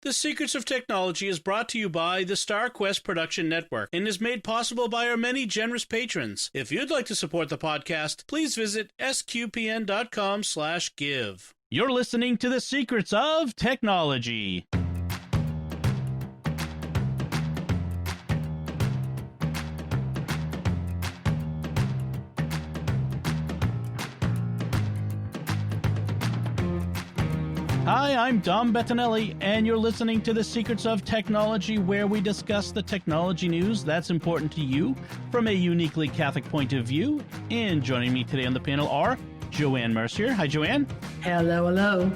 The Secrets of Technology is brought to you by the StarQuest Production Network and is made possible by our many generous patrons. If you'd like to support the podcast, please visit sqpn.com/give. You're listening to The Secrets of Technology. Hi, I'm Dom Bettinelli, and you're listening to The Secrets of Technology, where we discuss the technology news that's important to you from a uniquely Catholic point of view. And joining me today on the panel are Joanne Mercier. Hi, Joanne. Hello, hello.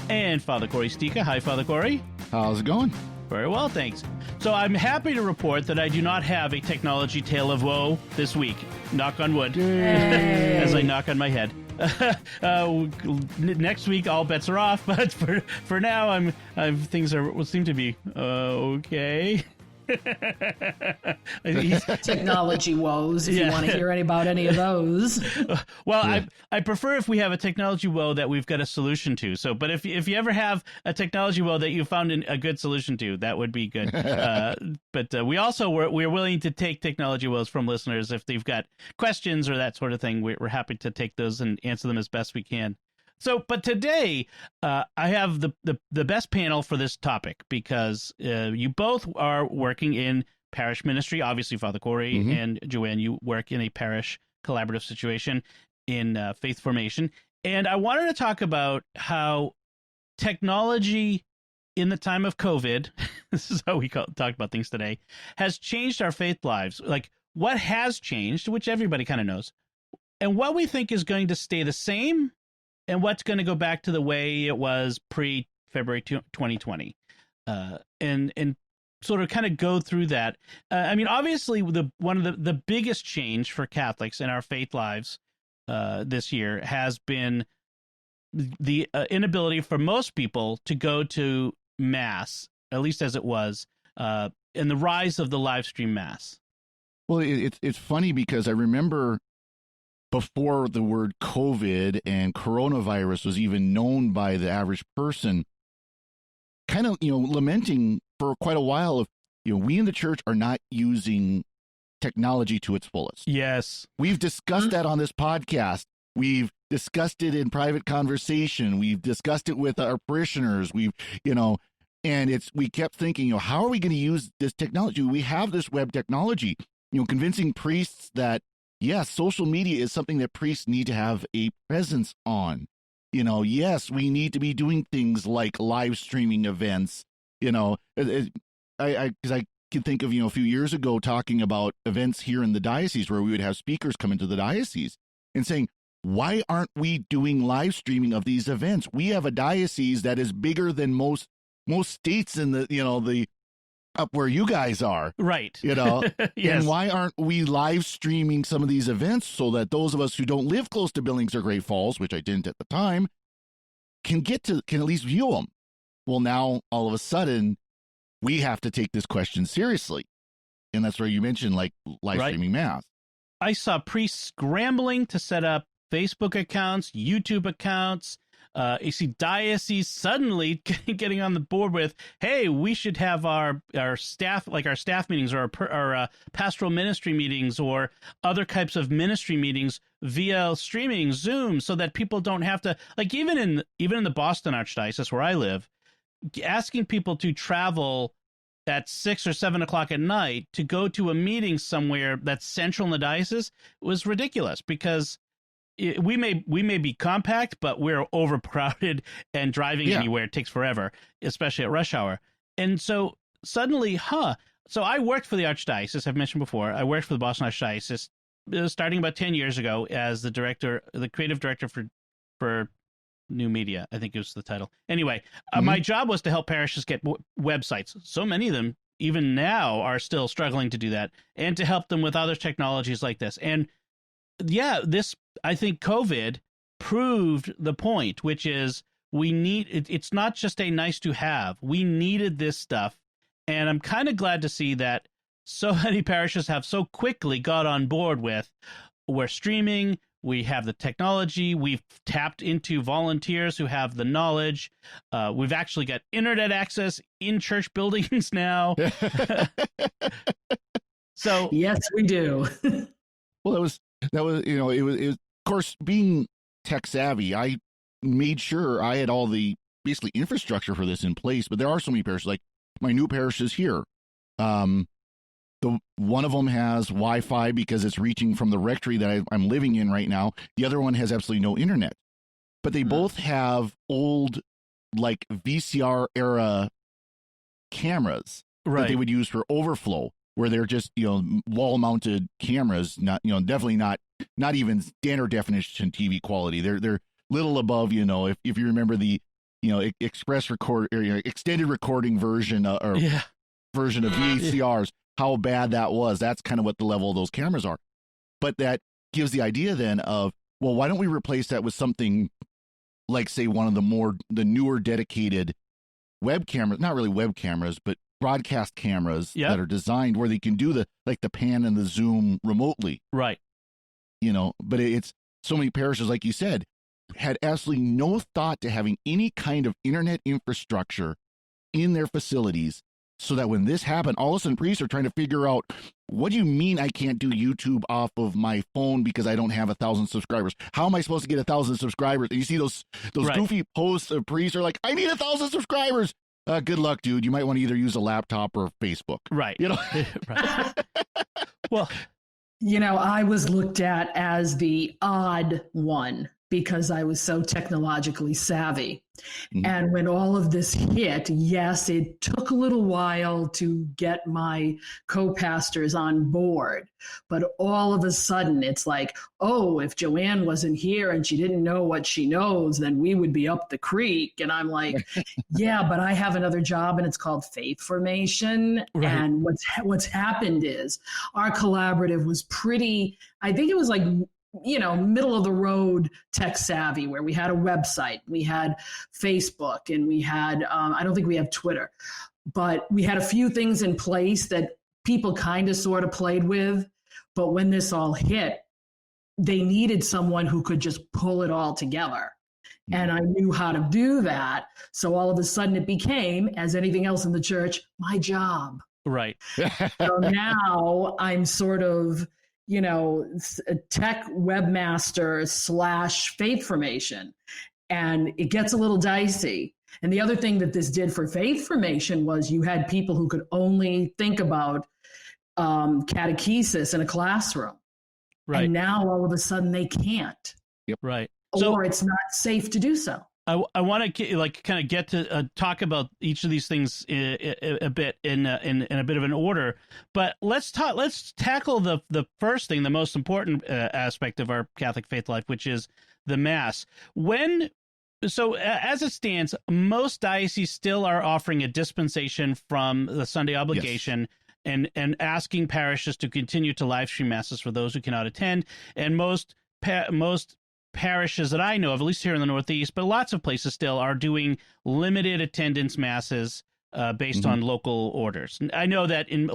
And Father Cory Sticha. Hi, Father Cory. How's it going? Very well, thanks. So I'm happy to report that I do not have a technology tale of woe this week. Knock on wood. As I knock on my head. Next week all bets are off, but for now things seem to be okay. Technology woes, if you want to hear about any of those. Well, yeah. I prefer if we have a technology woe that we've got a solution to. So, but if you ever have a technology woe that you found a good solution to, that would be good. But we're willing to take technology woes from listeners if they've got questions or that sort of thing. We're happy to take those and answer them as best we can. So, but today I have the best panel for this topic because you both are working in parish ministry. Obviously, Father Cory and Joanne, you work in a parish collaborative situation in faith formation. And I wanted to talk about how technology in the time of COVID, this is how we talk about things today, has changed our faith lives. Like what has changed, which everybody kind of knows, and what we think is going to stay the same, and what's going to go back to the way it was pre-February 2020, and sort of kind of go through that. I mean, obviously, one of the biggest change for Catholics in our faith lives this year has been the inability for most people to go to Mass, at least as it was, and the rise of the live stream Mass. Well, it's funny because I remember before the word COVID and coronavirus was even known by the average person, kind of, lamenting for quite a while of, we in the church are not using technology to its fullest. Yes. We've discussed that on this podcast. We've discussed it in private conversation. We've discussed it with our parishioners. We kept thinking, how are we going to use this technology? We have this web technology, convincing priests that, yes, social media is something that priests need to have a presence on. Yes, we need to be doing things like live streaming events. Because I can think of, a few years ago talking about events here in the diocese where we would have speakers come into the diocese and saying, why aren't we doing live streaming of these events? We have a diocese that is bigger than most states in the up where you guys are. Right. Yes. And why aren't we live streaming some of these events so that those of us who don't live close to Billings or Great Falls, which I didn't at the time, can at least view them? Well, now all of a sudden we have to take this question seriously. And that's where you mentioned like live streaming Mass. I saw priests scrambling to set up Facebook accounts, YouTube accounts. You see dioceses suddenly getting on the board with, hey, we should have our staff, like our staff meetings or our pastoral ministry meetings or other types of ministry meetings via streaming, Zoom, so that people don't have to, like even in the Boston Archdiocese where I live, asking people to travel at 6 or 7 o'clock at night to go to a meeting somewhere that's central in the diocese was ridiculous because we may be compact, but we're overcrowded and driving anywhere takes forever, especially at rush hour. And so suddenly, so I worked for the Archdiocese. I've mentioned before, I worked for the Boston Archdiocese starting about 10 years ago as the creative director for new media. I think it was the title. Anyway, my job was to help parishes get websites. So many of them, even now, are still struggling to do that, and to help them with other technologies like this. And I think COVID proved the point, which is it's not just a nice to have. We needed this stuff. And I'm kind of glad to see that so many parishes have so quickly got on board with, we're streaming, We have the technology. We've tapped into volunteers who have the knowledge. We've actually got internet access in church buildings now. So yes, we do. Well, that was it was of course, being tech savvy, I made sure I had all the basically infrastructure for this in place. But there are so many parishes, like my new parishes here. The one of them has Wi-Fi because it's reaching from the rectory that I'm living in right now. The other one has absolutely no internet, but they both have old, like VCR era cameras that they would use for overflow, where they're just wall mounted cameras, not definitely not even standard definition TV quality. They're little above if you remember the express record or extended recording version version of VCRs. How bad that was. That's kind of what the level of those cameras are. But that gives the idea then of, well, why don't we replace that with something like, say, one of the newer dedicated web cameras, not really web cameras, but broadcast cameras that are designed where they can do the pan and the zoom remotely. Right. But it's so many parishes, like you said, had absolutely no thought to having any kind of internet infrastructure in their facilities. So that when this happened, all of a sudden priests are trying to figure out, what do you mean I can't do YouTube off of my phone because I don't have 1,000 subscribers? How am I supposed to get 1,000 subscribers? And you see those goofy posts of priests are like, I need 1,000 subscribers. Good luck, dude. You might want to either use a laptop or Facebook. Right. Right. Well, I was looked at as the odd one because I was so technologically savvy. Mm-hmm. And when all of this hit, yes, it took a little while to get my co-pastors on board. But all of a sudden, it's like, oh, if Joanne wasn't here and she didn't know what she knows, then we would be up the creek. And I'm like, yeah, but I have another job and it's called faith formation. Right. And what's happened is our collaborative was pretty, I think it was like, middle of the road tech savvy, where we had a website, we had Facebook, and we had, I don't think we have Twitter, but we had a few things in place that people kind of sort of played with. But when this all hit, they needed someone who could just pull it all together. And I knew how to do that. So all of a sudden it became, as anything else in the church, my job. Right. So now I'm sort of, a tech webmaster / faith formation. And it gets a little dicey. And the other thing that this did for faith formation was you had people who could only think about catechesis in a classroom. Right. And now all of a sudden they can't. Yep. Right. Or it's not safe to do so. I want to kind of get to talk about each of these things a bit in a bit of an order, but let's tackle the first thing, the most important aspect of our Catholic faith life, which is the Mass. As it stands, most dioceses still are offering a dispensation from the Sunday obligation. Yes. And asking parishes to continue to live stream masses for those who cannot attend, and most parishes that I know of, at least here in the Northeast, but lots of places still are doing limited attendance masses based on local orders. I know that in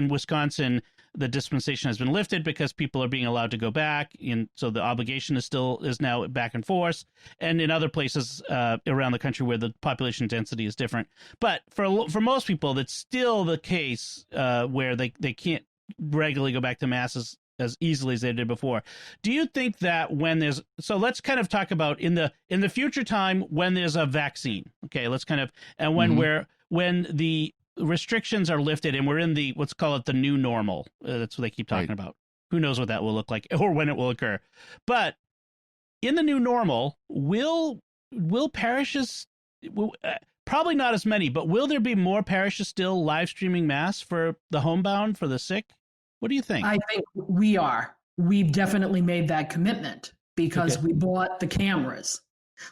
Wisconsin, the dispensation has been lifted because people are being allowed to go back, and so the obligation is now back in force. And in other places around the country where the population density is different, but for most people, that's still the case where they can't regularly go back to masses as easily as they did before. Do you think that let's kind of talk about in the future time when there's a vaccine, okay, let's kind of, and when the restrictions are lifted and we're in let's call it the new normal. That's what they keep talking about. Who knows what that will look like or when it will occur. But in the new normal, will parishes, probably not as many, but will there be more parishes still live streaming Mass for the homebound, for the sick? What do you think? I think we are. We've definitely made that commitment because we bought the cameras.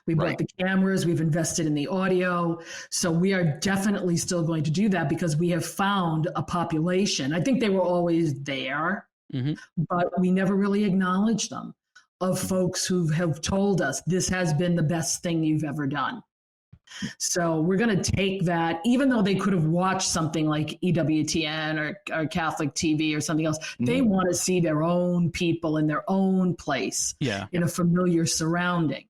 We bought the cameras. We've invested in the audio. So we are definitely still going to do that because we have found a population. I think they were always there, but we never really acknowledged them, of folks who have told us this has been the best thing you've ever done. So we're going to take that, even though they could have watched something like EWTN or Catholic TV or something else, they want to see their own people in their own place, in a familiar surrounding.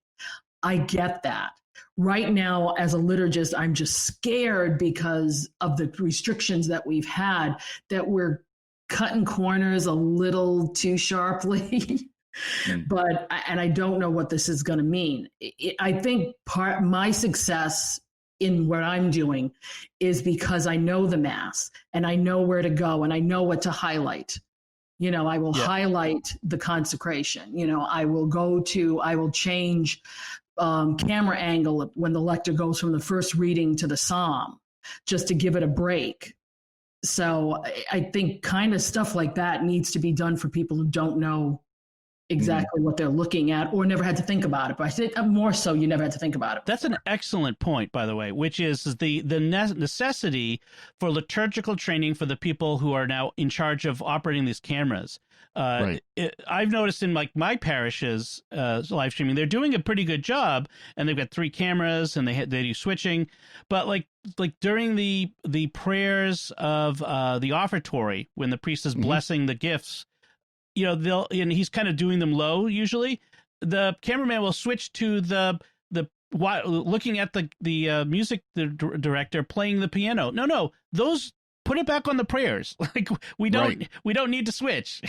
I get that. Right now, as a liturgist, I'm just scared because of the restrictions that we've had, that we're cutting corners a little too sharply. But I don't know what this is going to mean. I think my success in what I'm doing is because I know the Mass and I know where to go and I know what to highlight. I will highlight the consecration. I will change camera angle when the lector goes from the first reading to the psalm, just to give it a break. So I think kind of stuff like that needs to be done for people who don't know exactly what they're looking at or never had to think about it. But I think more so, you never had to think about it. That's an excellent point, by the way, which is the necessity for liturgical training for the people who are now in charge of operating these cameras. I've noticed in my parish's live streaming, they're doing a pretty good job, and they've got 3 cameras and they do switching. But like during the prayers of the offertory, when the priest is blessing the gifts, and he's kind of doing them low. Usually, the cameraman will switch to the looking at the music director playing the piano. No, those, put it back on the prayers. Like we don't need to switch.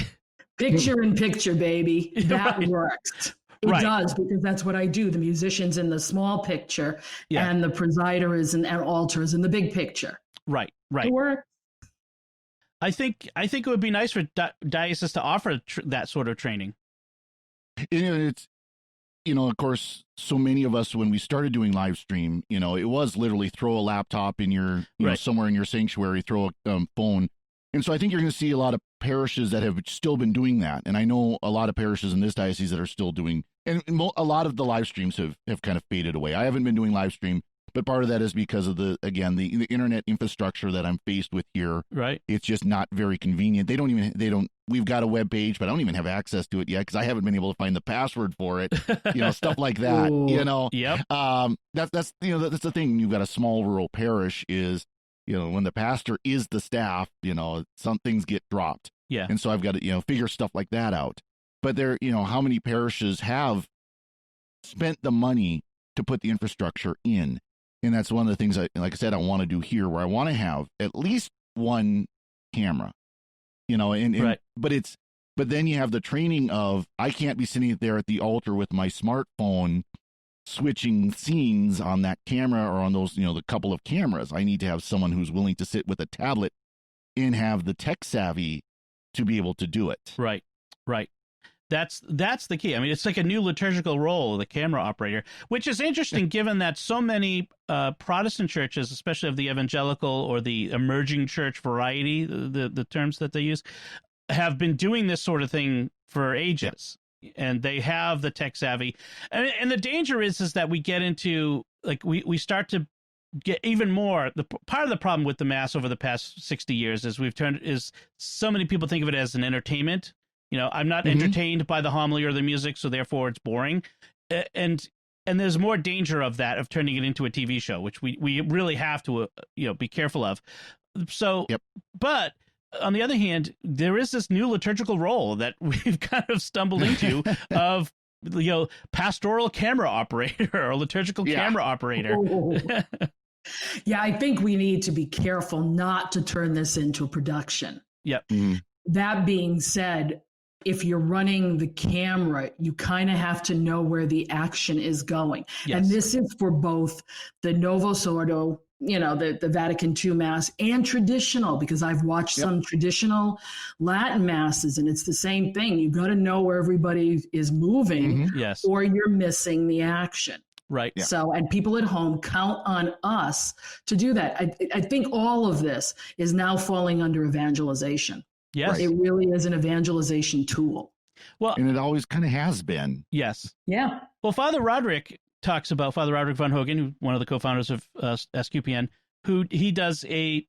Picture in picture, baby. That works. It does, because that's what I do. The musician's in the small picture, and the presider is and altar is in the big picture. Right. It works. I think it would be nice for dioceses to offer that sort of training. It's, of course, so many of us, when we started doing live stream, it was literally throw a laptop in your, somewhere in your sanctuary, throw a phone. And so I think you're going to see a lot of parishes that have still been doing that. And I know a lot of parishes in this diocese that are still doing, and a lot of the live streams have kind of faded away. I haven't been doing live stream, but part of that is because of the internet infrastructure that I'm faced with here. Right. It's just not very convenient. We've got a web page, but I don't even have access to it yet because I haven't been able to find the password for it, stuff like that, Yep. That's the thing. You've got a small rural parish is, when the pastor is the staff, some things get dropped. Yeah. And so I've got to, figure stuff like that out. But how many parishes have spent the money to put the infrastructure in? And that's one of the things, like I said, I want to do here, where I want to have at least one camera, but then you have the training of, I can't be sitting there at the altar with my smartphone switching scenes on that camera or on those, the couple of cameras. I need to have someone who's willing to sit with a tablet and have the tech savvy to be able to do it. Right. That's the key. I mean, it's like a new liturgical role, the camera operator, which is interesting given that so many Protestant churches, especially of the evangelical or the emerging church variety, the terms that they use, have been doing this sort of thing for ages. And they have the tech savvy. And the danger is that we get into, we start to get even more. Part of the problem with the Mass over the past 60 years is so many people think of it as an entertainment. I'm not entertained by the homily or the music, so therefore it's boring. And there's more danger of turning it into a TV show, which we really have to, be careful of. So, but on the other hand, there is this new liturgical role that we've kind of stumbled into of, pastoral camera operator or liturgical camera operator. Yeah, I think we need to be careful not to turn this into a production. Yep. That being said, if you're running the camera, you kind of have to know where the action is going. Yes. And this is for both the Novus Ordo, the Vatican II Mass, and traditional, because I've watched some traditional Latin Masses, and it's the same thing. You got to know where everybody is moving, or you're missing the action. Right. Yeah. So, and people at home count on us to do that. I think all of this is now falling under evangelization. Yes. It really is an evangelization tool. Well, and it always kind of has been. Yes. Yeah. Well, Father Roderick von Hogen, who's one of the co-founders of SQPN, he does a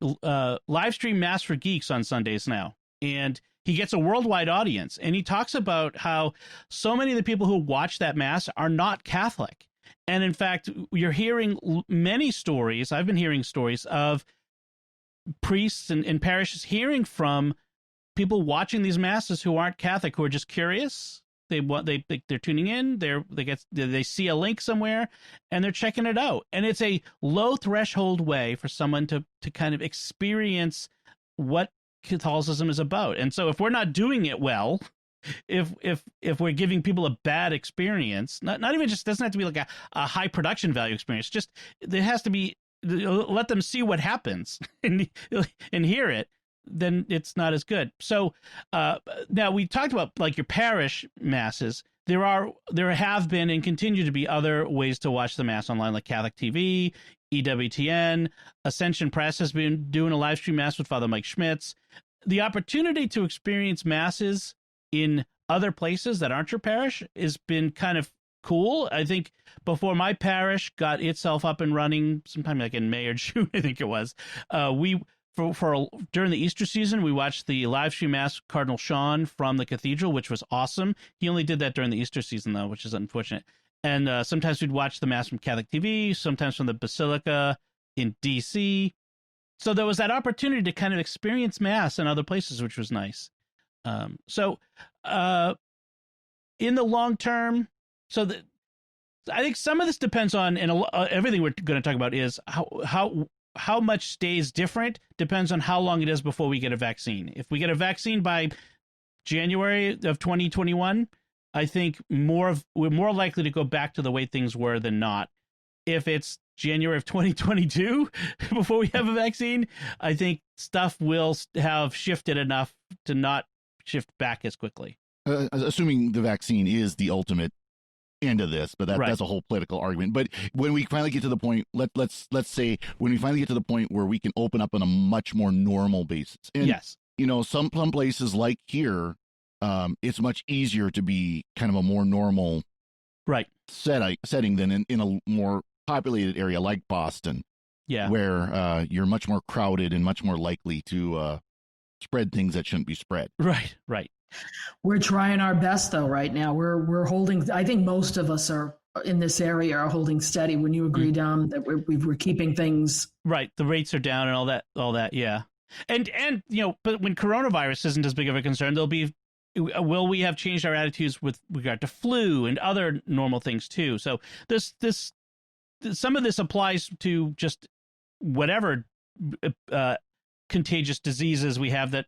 live stream Mass for Geeks on Sundays now. And he gets a worldwide audience. And he talks about how so many of the people who watch that Mass are not Catholic. And in fact, you're hearing many stories. I've been hearing stories of priests and parishes hearing from people watching these masses who aren't Catholic, who are just curious. They're tuning in. They see a link somewhere, and they're checking it out. And it's a low threshold way for someone to kind of experience what Catholicism is about. And so, if we're not doing it well, if we're giving people a bad experience, not even just, doesn't have to be like a high production value experience. Just there has to be, let them see what happens and hear it. Then it's not as good. So now we talked about like your parish masses. There have been and continue to be other ways to watch the mass online, like Catholic TV, EWTN, Ascension Press has been doing a live stream mass with Father Mike Schmitz. The opportunity to experience masses in other places that aren't your parish has been kind of cool. I think before my parish got itself up and running, sometime like in May or June, I think it was, during the Easter season, we watched the live stream mass Cardinal Sean from the cathedral, which was awesome. He only did that during the Easter season, though, which is unfortunate. And sometimes we'd watch the mass from Catholic TV, sometimes from the Basilica in D.C. So there was that opportunity to kind of experience mass in other places, which was nice. In the long term, I think some of this depends on, and everything we're going to talk about is how much stays different depends on how long it is before we get a vaccine. If we get a vaccine by January of 2021, I think we're more likely to go back to the way things were than not. If it's January of 2022 before we have a vaccine, I think stuff will have shifted enough to not shift back as quickly. Assuming the vaccine is the ultimate end of this, but that's a whole political argument. But when we finally get to the point, let's say when we finally get to the point where we can open up on a much more normal basis, and yes, some places like here, it's much easier to be kind of a more normal setting than in a more populated area like Boston, where you're much more crowded and much more likely to spread things that shouldn't be spread. Right. We're trying our best, though, right now. We're holding, I think most of us are in this area are holding steady. When you agree, Dom, that we're keeping things. Right. The rates are down and all that. Yeah. And but when coronavirus isn't as big of a concern, will we have changed our attitudes with regard to flu and other normal things too? So some of this applies to just whatever contagious diseases we have that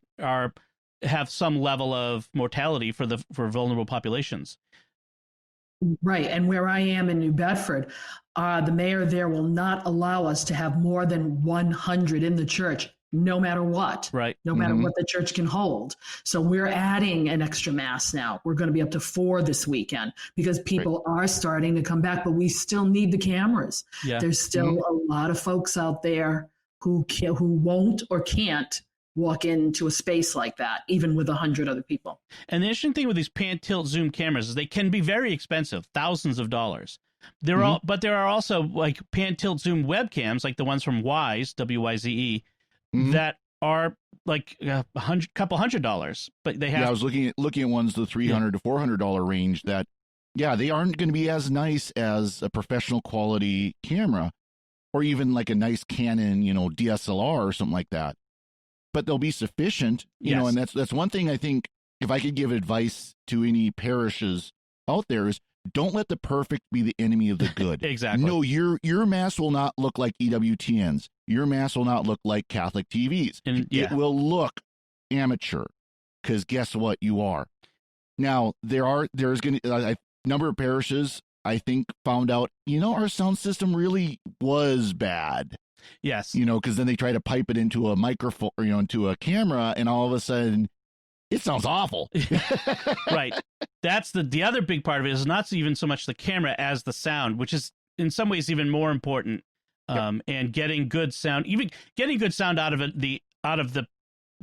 have some level of mortality for vulnerable populations. Right. And where I am in New Bedford, the mayor there will not allow us to have more than 100 in the church, no matter what. Right. No matter what the church can hold. So we're adding an extra mass now. We're going to be up to 4 this weekend because people are starting to come back, but we still need the cameras. Yeah. There's still a lot of folks out there who won't or can't walk into a space like that, even with 100 other people. And the interesting thing with these pan-tilt zoom cameras is they can be very expensive, thousands of dollars. But there are also like pan-tilt zoom webcams, like the ones from Wyze, WYZE, that are like couple $100. But they have. Yeah, I was looking at ones the $300 to $400 range that, they aren't going to be as nice as a professional quality camera, or even like a nice Canon, DSLR or something like that. But they'll be sufficient, and that's one thing I think, if I could give advice to any parishes out there, is don't let the perfect be the enemy of the good. Exactly. No, your mass will not look like EWTNs. Your mass will not look like Catholic TVs. It will look amateur, because guess what? You are. Now, there's going to a number of parishes, I think, found out, our sound system really was bad. Yes. Because then they try to pipe it into a microphone, into a camera, and all of a sudden it sounds awful. Right. That's the other big part of it is not even so much the camera as the sound, which is in some ways even more important. And getting good sound, even getting good sound out of the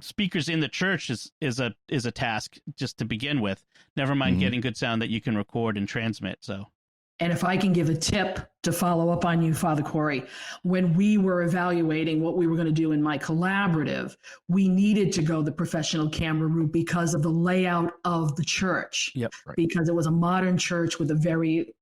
speakers in the church is a task just to begin with. Never mind getting good sound that you can record and transmit. So And if I can give a tip to follow up on you, Father Cory, when we were evaluating what we were going to do in my collaborative, we needed to go the professional camera route because of the layout of the church. Yep. Right. Because it was a modern church with a very,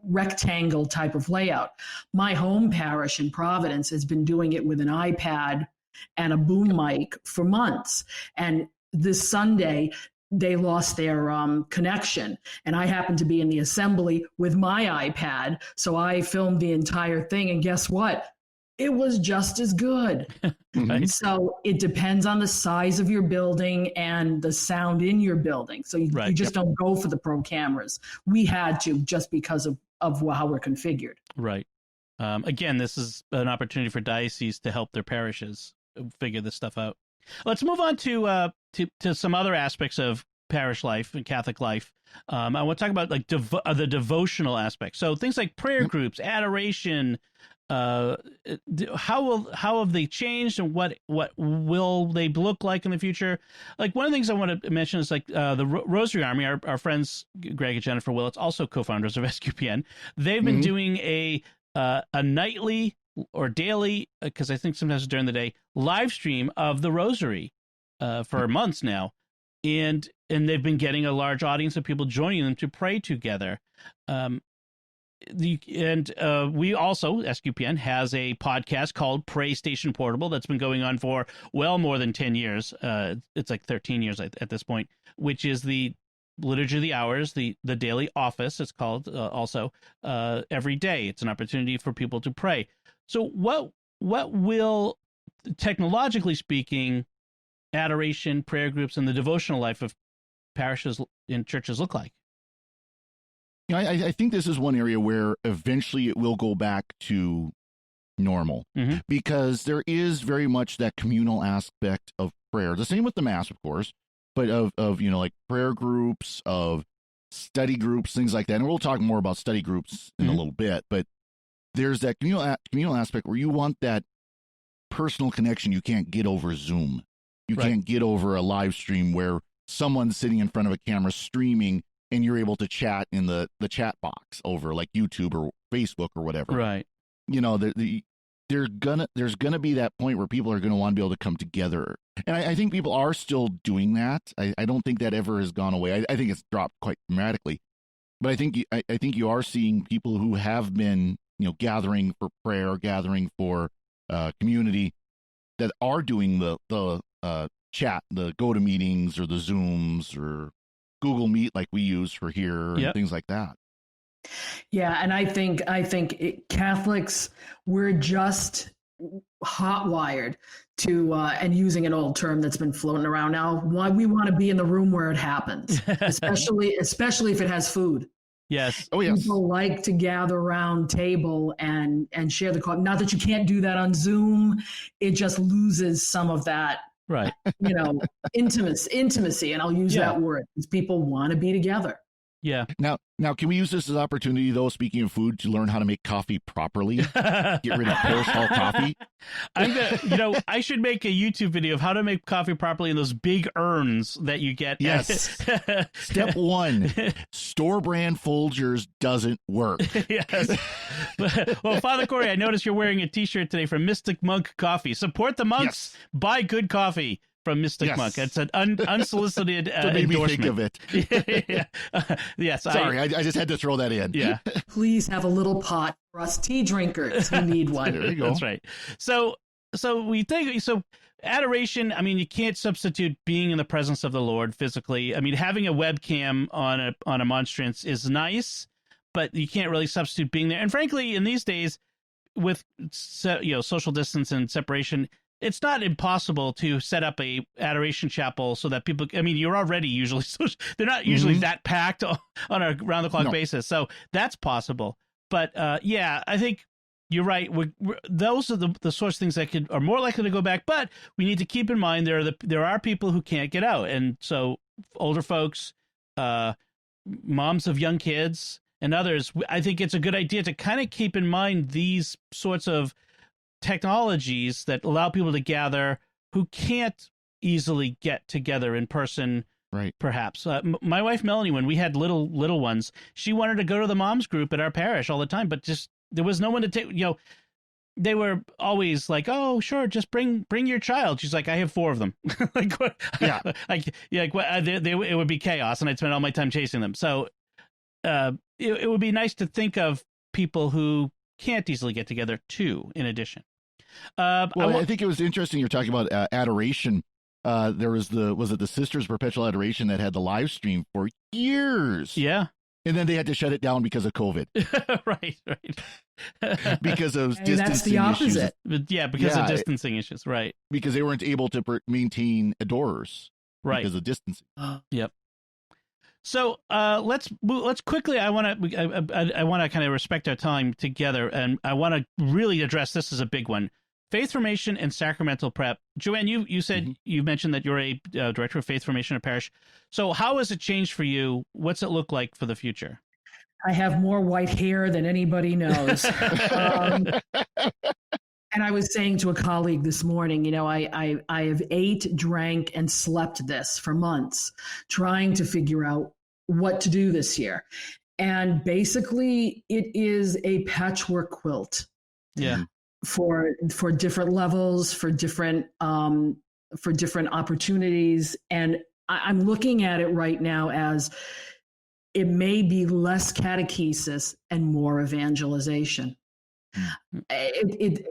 rectangle type of layout. My home parish in Providence has been doing it with an iPad and a boom mic for months. And this Sunday, they lost their connection. And I happened to be in the assembly with my iPad. So I filmed the entire thing. And guess what? It was just as good. Right. So it depends on the size of your building and the sound in your building. So you just don't go for the pro cameras. We had to just because of how we're configured. Right. Again, this is an opportunity for dioceses to help their parishes figure this stuff out. Let's move on to some other aspects of parish life and Catholic life. I want to talk about like the devotional aspect. So things like prayer groups, adoration. How have they changed, and what will they look like in the future? Like one of the things I want to mention is like the Rosary Army. Our friends Greg and Jennifer Willits, also co-founders of SQPN. They've been doing a nightly or daily, because I think sometimes during the day, live stream of the Rosary for months now, and they've been getting a large audience of people joining them to pray together. We also, SQPN, has a podcast called Pray Station Portable that's been going on for well more than 10 years. It's like 13 years at this point, which is the Liturgy of the Hours, the daily office, it's called also, every day. It's an opportunity for people to pray. So what will, technologically speaking, adoration, prayer groups, and the devotional life of parishes and churches look like? I think this is one area where eventually it will go back to normal, because there is very much that communal aspect of prayer. The same with the Mass, of course, but of like prayer groups, of study groups, things like that. And we'll talk more about study groups in a little bit, but there's that communal aspect where you want that personal connection you can't get over Zoom. You can't get over a live stream where someone's sitting in front of a camera streaming and you're able to chat in the chat box over like YouTube or Facebook or whatever. Right. There's gonna be that point where people are gonna want to be able to come together. And I think people are still doing that. I don't think that ever has gone away. I think it's dropped quite dramatically. But I think you are seeing people who have been, gathering for prayer, gathering for community, that are doing the chat, the GoToMeetings or the Zooms or Google Meet like we use for here and things like that. Yeah, and I think Catholics, we're just hot-wired to, and using an old term that's been floating around now, why we want to be in the room where it happens, especially if it has food. Yes. Oh, yes. People like to gather around table and share the coffee. Not that you can't do that on Zoom. It just loses some of that, right? Intimacy, and I'll use that word, because people want to be together. Yeah. Now, can we use this as an opportunity, though, speaking of food, to learn how to make coffee properly? Get rid of parish hall coffee? I should make a YouTube video of how to make coffee properly in those big urns that you get. Yes. Step 1, store brand Folgers doesn't work. Yes. Well, Father Cory, I noticed you're wearing a T-shirt today from Mystic Monk Coffee. Support the monks. Yes. Buy good coffee from Mystic Monk. It's an unsolicited made me endorsement. think of it. Yes. Sorry, I just had to throw that in. Yeah. Please have a little pot for us tea drinkers who need one. There you go. That's right. So adoration, I mean, you can't substitute being in the presence of the Lord physically. I mean, having a webcam on a monstrance is nice, but you can't really substitute being there. And frankly, in these days, with social distance and separation, it's not impossible to set up a adoration chapel so that people, I mean, you're already usually, they're not usually that packed on a round the clock basis. So that's possible. But I think you're right. Those are the sorts of things that are more likely to go back, but we need to keep in mind there are people who can't get out. And so older folks, moms of young kids and others, I think it's a good idea to kind of keep in mind these sorts of technologies that allow people to gather who can't easily get together in person Right. Perhaps. My wife, Melanie, when we had little ones, she wanted to go to the moms group at our parish all the time, but just there was no one to take, they were always like, "Oh, sure, just bring your child." She's like, "I have 4 of them." Like, what? Yeah. It would be chaos, and I'd spend all my time chasing them. So, it would be nice to think of people who can't easily get together too. In addition, I think it was interesting. You're talking about adoration. There was the Sisters Perpetual Adoration that had the live stream for years. Yeah. And then they had to shut it down because of COVID. Right. Because of distancing that's the opposite. issues. Yeah, because of distancing issues. Right. Because they weren't able to maintain adorers. Right. Because of distancing. Yep. So let's quickly. I want to kind of respect our time together, and I want to really address this as a big one: faith formation and sacramental prep. Joanne, you said you mentioned that you're a director of faith formation at parish. So how has it changed for you? What's it look like for the future? I have more white hair than anybody knows. And I was saying to a colleague this morning, I have ate, drank, and slept this for months, trying to figure out what to do this year. And basically, it is a patchwork quilt. Yeah. For different levels, for different opportunities. And I'm looking at it right now as it may be less catechesis and more evangelization.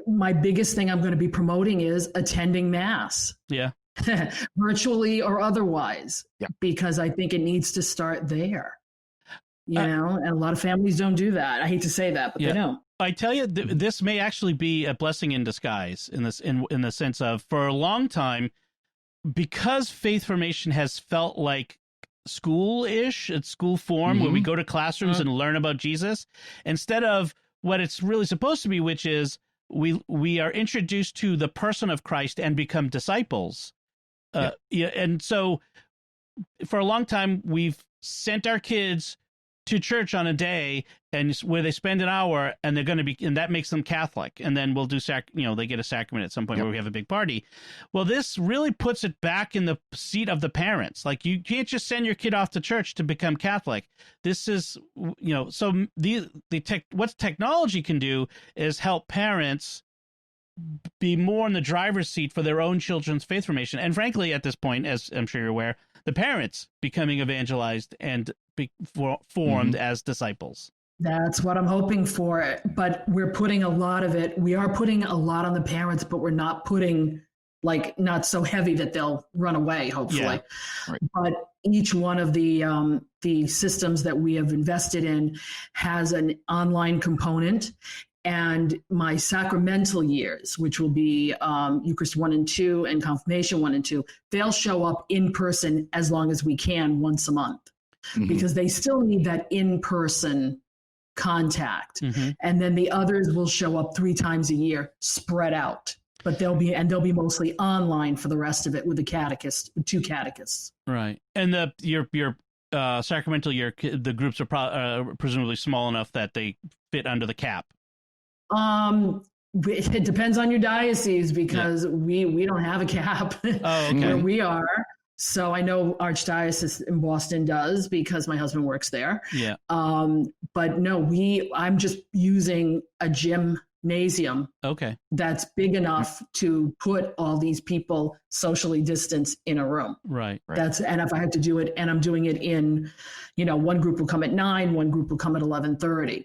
My biggest thing I'm going to be promoting is attending Mass. Yeah. Virtually or otherwise, yeah. Because I think it needs to start there. And a lot of families don't do that. I hate to say that, but they don't. I tell you, this may actually be a blessing in disguise in the sense of, for a long time, because faith formation has felt like school-ish, it's school form, where we go to classrooms and learn about Jesus, instead of what it's really supposed to be, which is we are introduced to the person of Christ and become disciples. And so for a long time, we've sent our kids to church on a day and where they spend an hour, and they're going to be, and that makes them Catholic. And then we'll do they get a sacrament at some point where we have a big party. Well, this really puts it back in the seat of the parents. Like, you can't just send your kid off to church to become Catholic. This is, so what technology can do is help parents be more in the driver's seat for their own children's faith formation. And frankly, at this point, as I'm sure you're aware, the parents becoming evangelized and formed as disciples. That's what I'm hoping for. But we're putting a lot of it. We are putting a lot on the parents, but we're not putting not so heavy that they'll run away, hopefully. Yeah. Right. But each one of the systems that we have invested in has an online component. And my sacramental years, which will be Eucharist 1 and 2 and Confirmation 1 and 2, they'll show up in person as long as we can once a month, because they still need that in-person contact. And then the others will show up 3 times a year, spread out. But they'll be mostly online for the rest of it with 2 catechists. Right. And your sacramental year, the groups are presumably small enough that they fit under the cap. It depends on your diocese, because we don't have a cap where we are. So I know Archdiocese in Boston does, because my husband works there. Yeah. But no, I'm just using a gymnasium. Okay. That's big enough to put all these people socially distanced in a room. Right. And if I have to do it, and I'm doing it in, one group will come at 9, one group will come at 11:30.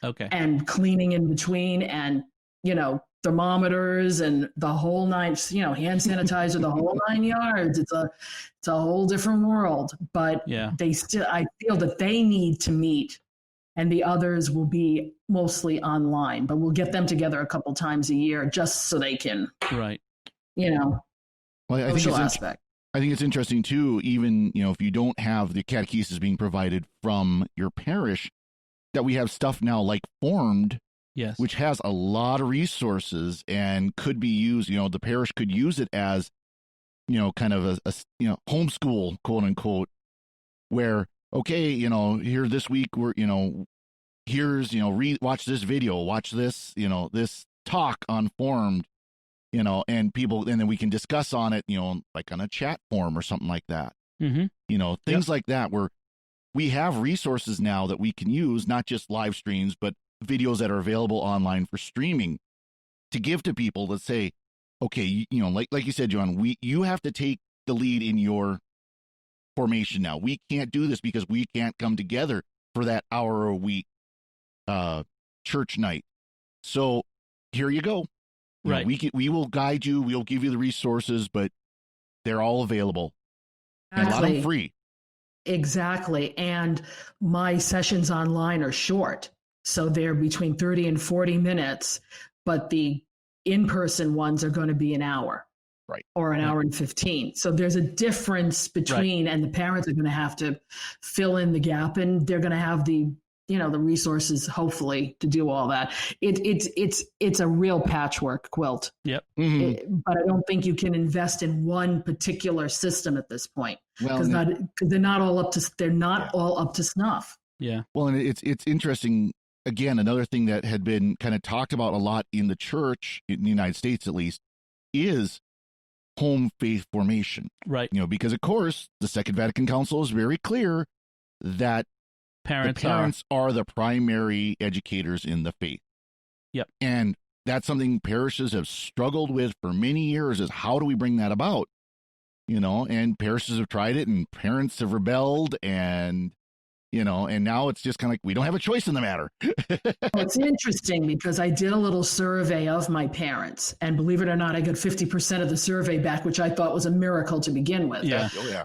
Okay. And cleaning in between, and, thermometers and the whole 9, hand sanitizer, the whole 9 yards. It's a whole different world, but I feel that they need to meet, and the others will be mostly online, but we'll get them together a couple times a year just so they can, social aspect. I think it's interesting too, even, if you don't have the catechesis being provided from your parish, that we have stuff now like Formed, which has a lot of resources and could be used. The parish could use it as, kind of a homeschool, quote unquote, where, okay, here this week here's, watch this video, watch this, this talk on Formed, and people, and then we can discuss on it, like on a chat forum or something like that. Mm-hmm. You know, things like that, where we have resources now that we can use, not just live streams, but videos that are available online for streaming to give to people that say, okay, you know, like you said, John, you have to take the lead in your formation now. We can't do this because we can't come together for that hour a week church night. So here you go. Right. We will guide you. We'll give you the resources, but they're all available. And a lot of them free. Exactly. And my sessions online are short. So they're between 30 and 40 minutes, but the in-person ones are going to be an hour. Right. Or an hour and 15. So there's a difference between, and the parents are going to have to fill in the gap, and they're going to have the, you know, the resources, hopefully, to do all that. It's a real patchwork quilt. Yep. But I don't think you can invest in one particular system at this point, because they're not all up to snuff. Yeah. Well, and it's interesting. Again, another thing that had been kind of talked about a lot in the church, in the United States at least, is home faith formation. Right. You know, because of course the Second Vatican Council is very clear that parents are the primary educators in the faith. Yep. And that's something parishes have struggled with for many years, is how do we bring that about? You know, and parishes have tried it and parents have rebelled, and you know, and now it's just kind of like we don't have a choice in the matter. Well, it's interesting because I did a little survey of my parents, and believe it or not, I got 50% of the survey back, which I thought was a miracle to begin with. Yeah. Oh, yeah.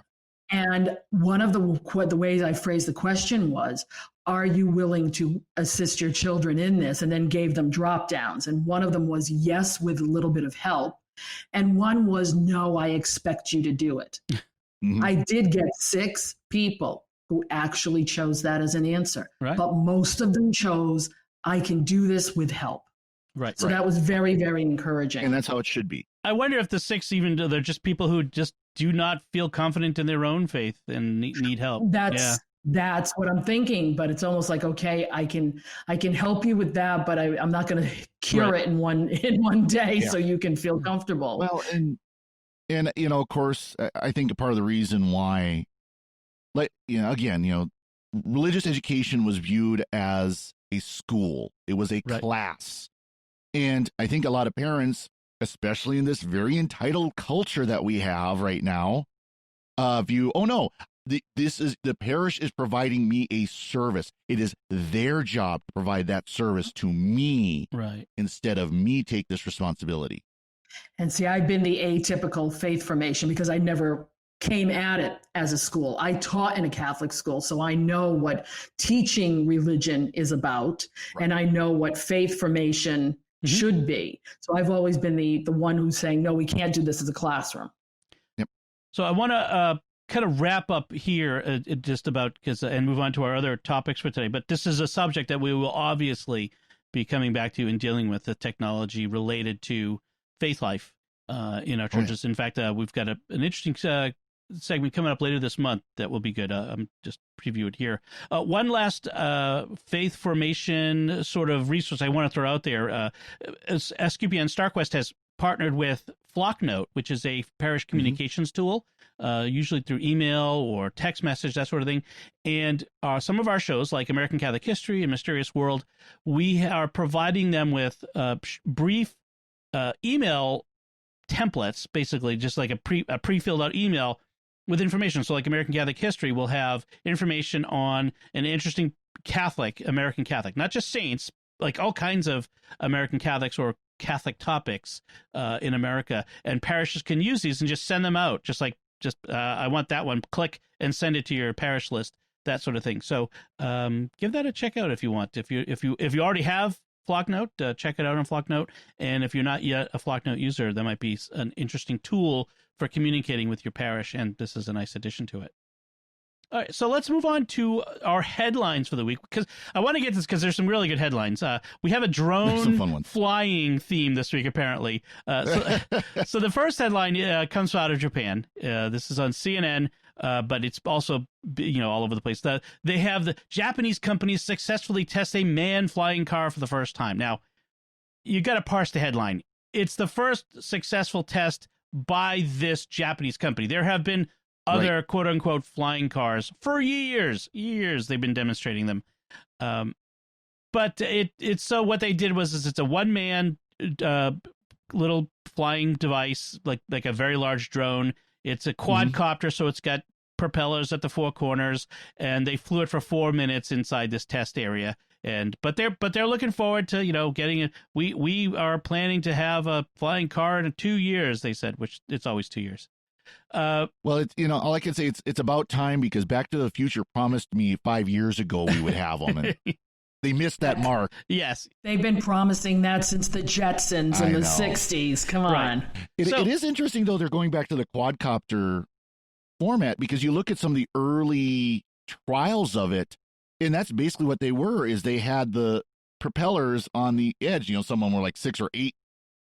And one of the ways I phrased the question was, are you willing to assist your children in this? And then gave them drop downs. And one of them was yes, with a little bit of help. And one was no, I expect you to do it. Mm-hmm. I did get 6 people who actually chose that as an answer. Right. But most of them chose, I can do this with help. Right. So that was very, very encouraging. And that's how it should be. I wonder if the 6, even though they're just people who just do not feel confident in their own faith and need help. That's what I'm thinking. But it's almost like, okay, I can help you with that, but I'm not going to cure it in one day, so you can feel comfortable. Well, and you know, of course, I think part of the reason why, like, you know, again, you know, religious education was viewed as a school. It was a class. And I think a lot of parents, especially in this very entitled culture that we have right now, view, oh no, the parish is providing me a service. It is their job to provide that service to me, right, instead of me take this responsibility. And see, I've been the atypical faith formation because I never came at it as a school. I taught in a Catholic school, so I know what teaching religion is about, and I know what faith formation should be. So I've always been the one who's saying, no, we can't do this as a classroom. Yep. So I want to kind of wrap up here just about and move on to our other topics for today. But this is a subject that we will obviously be coming back to and dealing with, the technology related to faith life in our churches. In fact, we've got an interesting segment coming up later this month that will be good. I'm just preview it here. One last faith formation sort of resource I want to throw out there. SQPN StarQuest has partnered with Flocknote, which is a parish communications tool, usually through email or text message, that sort of thing. And some of our shows, like American Catholic History and Mysterious World, we are providing them with brief email templates, basically just like a pre-filled out email with information. So like American Catholic History will have information on an interesting American Catholic, not just saints, like all kinds of American Catholics or Catholic topics in America. And parishes can use these and just send them out, I want that one, click and send it to your parish list, that sort of thing. So give that a check out if you want. If you already have Flocknote, check it out on Flocknote. And if you're not yet a Flocknote user, that might be an interesting tool for communicating with your parish, and this is a nice addition to it. All right, so let's move on to our headlines for the week, because I want to get this because there's some really good headlines. We have a drone flying theme this week, apparently. So the first headline comes out of Japan. This is on CNN, but it's also all over the place. They have the Japanese companies successfully test a manned flying car for the first time. Now, you got to parse the headline. It's the first successful test by this Japanese company. There have been other quote unquote flying cars for years. They've been demonstrating them. But it's so what they did was it's a one-man little flying device, like a very large drone. It's a quadcopter, so it's got propellers at the four corners, and they flew it for 4 minutes inside this test area. But they're looking forward to getting it. We are planning to have a flying car in 2 years, they said, which it's always 2 years. Well, it's all I can say it's about time, because Back to the Future promised me 5 years ago we would have them, and they missed that mark. Yes, they've been promising that since the Jetsons in the 60s. Come on. It is interesting though. They're going back to the quadcopter format, because you look at some of the early trials of it, and that's basically what they were. Is they had the propellers on the edge. Some of them were like 6 or 8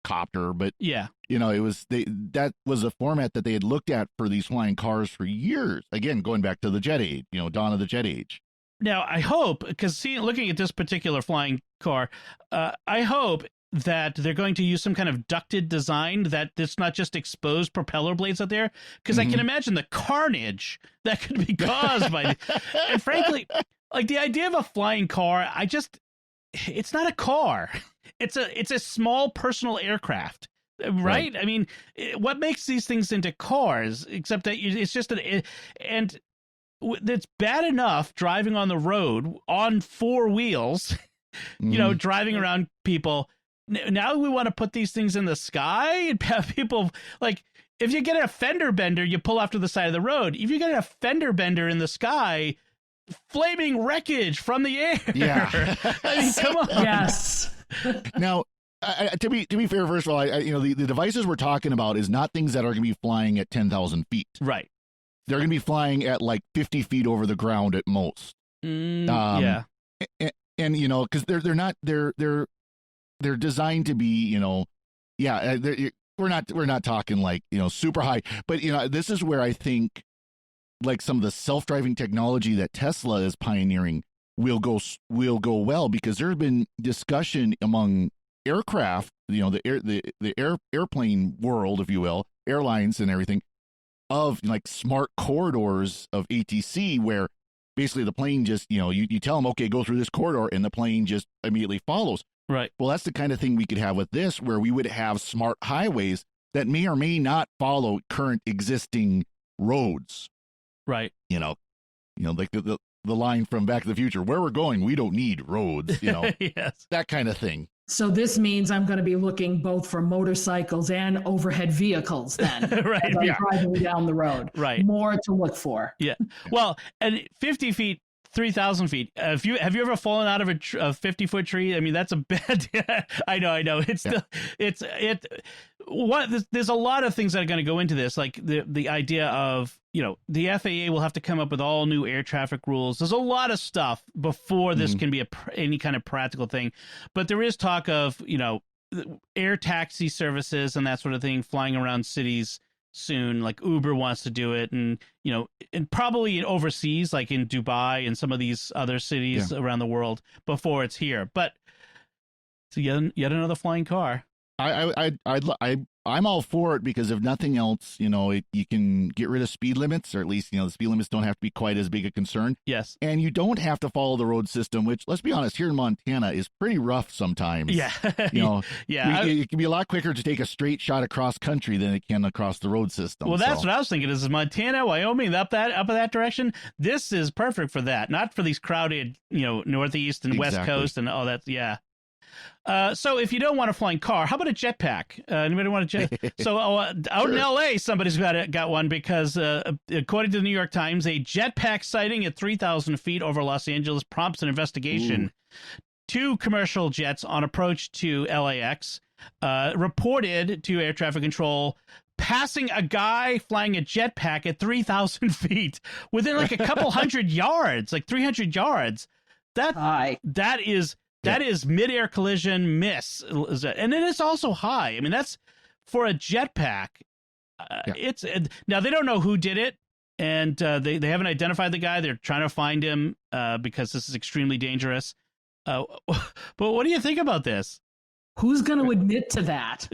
copter, but that was a format that they had looked at for these flying cars for years. Again, going back to the jet age, dawn of the jet age. Now, I hope, because looking at this particular flying car, I hope that they're going to use some kind of ducted design, that it's not just exposed propeller blades out there, because I can imagine the carnage that could be caused by and frankly, like the idea of a flying car, it's not a car. It's a small personal aircraft, right? I mean, what makes these things into cars, except that it's just and it's bad enough driving on the road on 4 wheels, driving around people. Now we want to put these things in the sky and have people, like, if you get a fender bender, you pull off to the side of the road. If you get a fender bender in the sky, flaming wreckage from the air. Yeah. I mean, come on. Yes. Now, to be fair, first of all, the devices we're talking about is not things that are going to be flying at 10,000 feet. Right. They're going to be flying at like 50 feet over the ground at most. Yeah. And because they're designed to be, we're not talking like, super high, but this is where I think like some of the self-driving technology that Tesla is pioneering will go well, because there's been discussion among aircraft, the airplane world, if you will, airlines and everything, of like smart corridors of ATC, where basically the plane just, you tell them, okay, go through this corridor, and the plane just immediately follows. Right. Well, that's the kind of thing we could have with this, where we would have smart highways that may or may not follow current existing roads. Right. Like the line from Back to the Future, where we're going, we don't need roads, Yes. That kind of thing. So this means I'm going to be looking both for motorcycles and overhead vehicles then. Right. As I'm driving down the road. Right. More to look for. Yeah. Well, and 50 feet, 3,000 feet. Have you ever fallen out of a 50-foot tree? I mean, that's a bad. I know. There's a lot of things that are going to go into this, like the idea of, the FAA will have to come up with all new air traffic rules. There's a lot of stuff before this can be any kind of practical thing. But there is talk of, air taxi services and that sort of thing flying around cities soon, like Uber wants to do it, and and probably overseas, like in Dubai and some of these other cities around the world, before it's here. But it's yet another flying car. I'm all for it, because if nothing else, you can get rid of speed limits, or at least, the speed limits don't have to be quite as big a concern. Yes. And you don't have to follow the road system, which, let's be honest, here in Montana is pretty rough sometimes. Yeah. Yeah. It can be a lot quicker to take a straight shot across country than it can across the road system. Well, that's what I was thinking, is Montana, Wyoming, up in that direction. This is perfect for that. Not for these crowded, Northeast and West Coast and all that. Yeah. So if you don't want a flying car, how about a jetpack? Anybody want a jet? So out in LA, somebody's got one, because according to the New York Times, a jetpack sighting at 3,000 feet over Los Angeles prompts an investigation. Ooh. 2 commercial jets on approach to LAX reported to air traffic control passing a guy flying a jetpack at 3,000 feet within like a couple hundred yards, like 300 yards. That is mid-air collision miss, and it is also high. I mean, that's for a jetpack. It's now they don't know who did it, and they haven't identified the guy. They're trying to find him because this is extremely dangerous. But what do you think about this? Who's going to admit to that?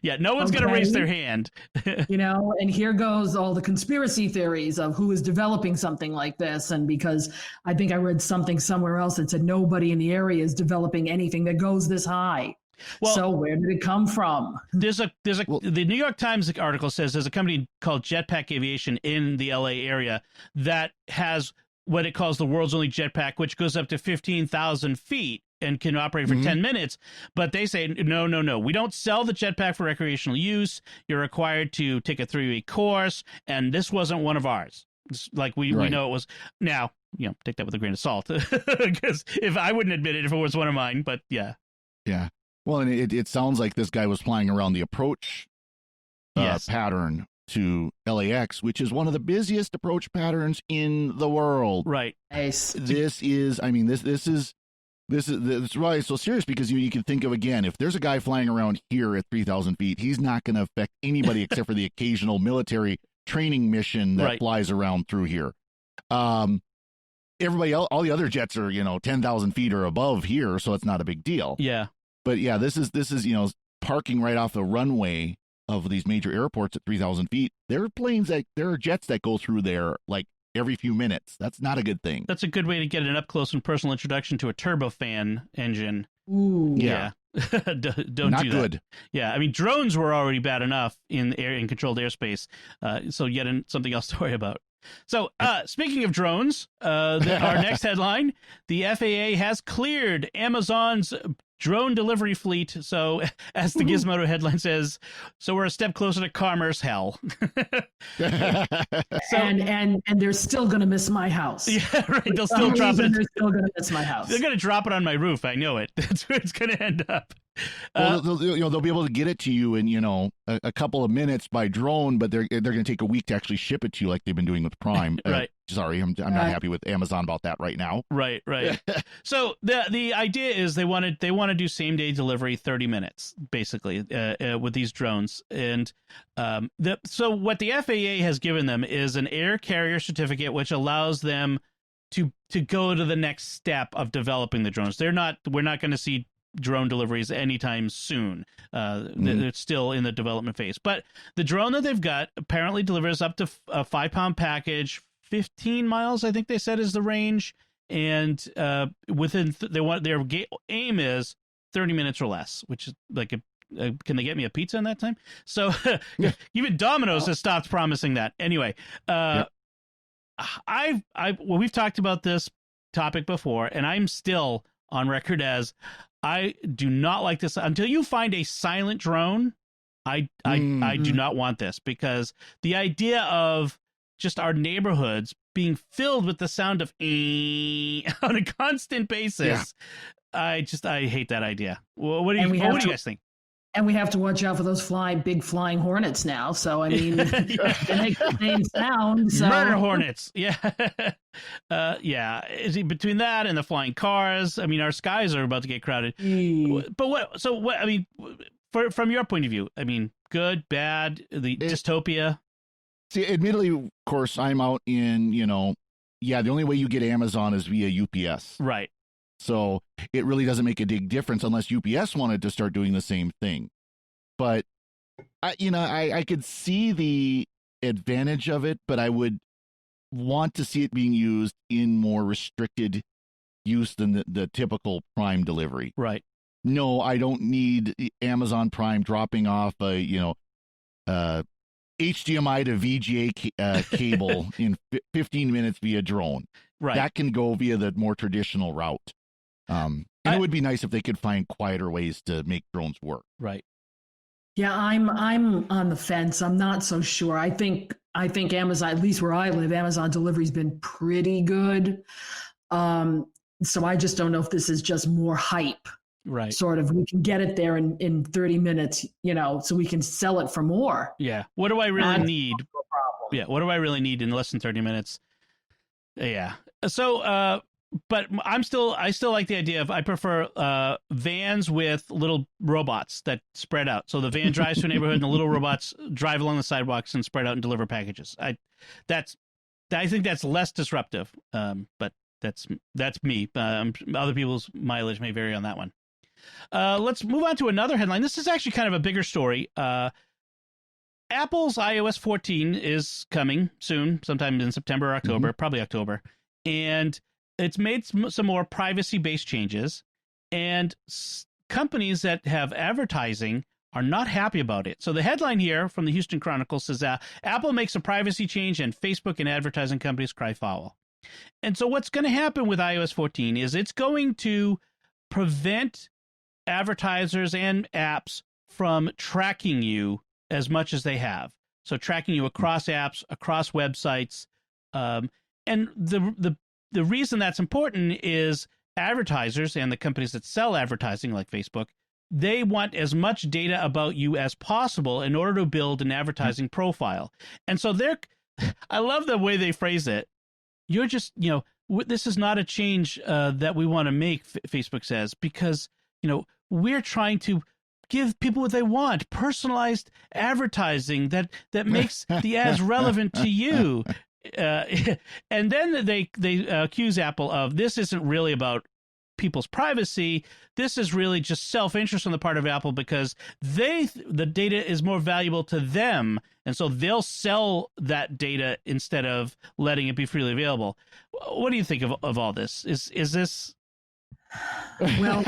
Yeah, no one's going to raise their hand. And here goes all the conspiracy theories of who is developing something like this. And because I think I read something somewhere else that said nobody in the area is developing anything that goes this high. Well, so where did it come from? The New York Times article says there's a company called Jetpack Aviation in the LA area that has what it calls the world's only jetpack, which goes up to 15,000 feet and can operate for 10 minutes. But they say, no. We don't sell the jetpack for recreational use. You're required to take a 3-week course. And this wasn't one of ours. Like we know it was. Now, take that with a grain of salt, because if I wouldn't admit it if it was one of mine. But yeah. Yeah. Well, and it sounds like this guy was flying around the approach pattern to LAX, which is one of the busiest approach patterns in the world. Right. Nice. This is why it's so serious, because you can think of, again, if there's a guy flying around here at 3,000 feet, he's not going to affect anybody except for the occasional military training mission that flies around through here. Everybody else, all the other jets are 10,000 feet or above here, so it's not a big deal. Yeah. But yeah, this is parking right off the runway of these major airports at 3,000 feet. There are jets that go through there like every few minutes. That's not a good thing. That's a good way to get an up close and personal introduction to a turbofan engine. Ooh. Yeah. Don't not do that. Good. Yeah, I mean, drones were already bad enough in controlled airspace, so yet something else to worry about. So, speaking of drones, our next headline: the FAA has cleared Amazon's drone delivery fleet. So, as the Gizmodo headline says, so we're a step closer to commerce hell. And they're still going to miss my house. Yeah, right. They'll still drop it. They're still going to miss my house. They're going to drop it on my roof. I know it. That's where it's going to end up. Well, they'll be able to get it to you in a couple of minutes by drone, but they're going to take a week to actually ship it to you, like they've been doing with Prime. Right. Sorry, I'm not happy with Amazon about that right now. Right. So the idea is they want to do same day delivery, 30 minutes basically with these drones, and so what the FAA has given them is an air carrier certificate, which allows them to go to the next step of developing the drones. We're not going to see drone deliveries anytime soon. They're still in the development phase. But the drone that they've got apparently delivers up to a 5-pound package, 15 miles, I think they said is the range. And within their aim is 30 minutes or less, which is like can they get me a pizza in that time? So even Domino's has stopped promising that. Anyway, we've talked about this topic before, and I'm still on record as I do not like this until you find a silent drone. I do not want this, because the idea of just our neighborhoods being filled with the sound of on a constant basis, I hate that idea. What do you guys think? And we have to watch out for those big flying hornets now. So, I mean, they make the same sound. So. Murder hornets. Yeah. Between that and the flying cars, I mean, our skies are about to get crowded. But I mean, from your point of view, I mean, good, bad, dystopia? See, admittedly, of course, I'm out in, the only way you get Amazon is via UPS. Right. So it really doesn't make a big difference unless UPS wanted to start doing the same thing. But, I could see the advantage of it, but I would want to see it being used in more restricted use than the typical Prime delivery. Right. No, I don't need Amazon Prime dropping off a, HDMI to VGA cable in 15 minutes via drone. Right. That can go via the more traditional route. And it would be nice if they could find quieter ways to make drones work. Right. Yeah, I'm on the fence. I'm not so sure. I think Amazon, at least where I live, Amazon delivery's been pretty good. So I just don't know if this is just more hype. Right. Sort of, we can get it there in 30 minutes, so we can sell it for more. Yeah. What do I really need? Yeah. What do I really need in less than 30 minutes? Yeah. So, but I still like the idea of, I prefer vans with little robots that spread out. So the van drives to a neighborhood and the little robots drive along the sidewalks and spread out and deliver packages. I think that's less disruptive. But that's me. Other people's mileage may vary on that one. Let's move on to another headline. This is actually kind of a bigger story. Apple's iOS 14 is coming soon, sometime in September or October, probably October. And it's made some more privacy-based changes. And companies that have advertising are not happy about it. So the headline here from the Houston Chronicle says Apple makes a privacy change and Facebook and advertising companies cry foul. And so what's going to happen with iOS 14 is it's going to prevent advertisers and apps from tracking you as much as they have. So tracking you across apps, across websites. And the reason that's important is advertisers and the companies that sell advertising like Facebook, they want as much data about you as possible in order to build an advertising profile. And so I love the way they phrase it. You're just, this is not a change that we want to make, Facebook says, because, we're trying to give people what they want, personalized advertising that makes the ads relevant to you. And then they accuse Apple of this isn't really about people's privacy. This is really just self-interest on the part of Apple because the data is more valuable to them. And so they'll sell that data instead of letting it be freely available. What do you think of all this? Is this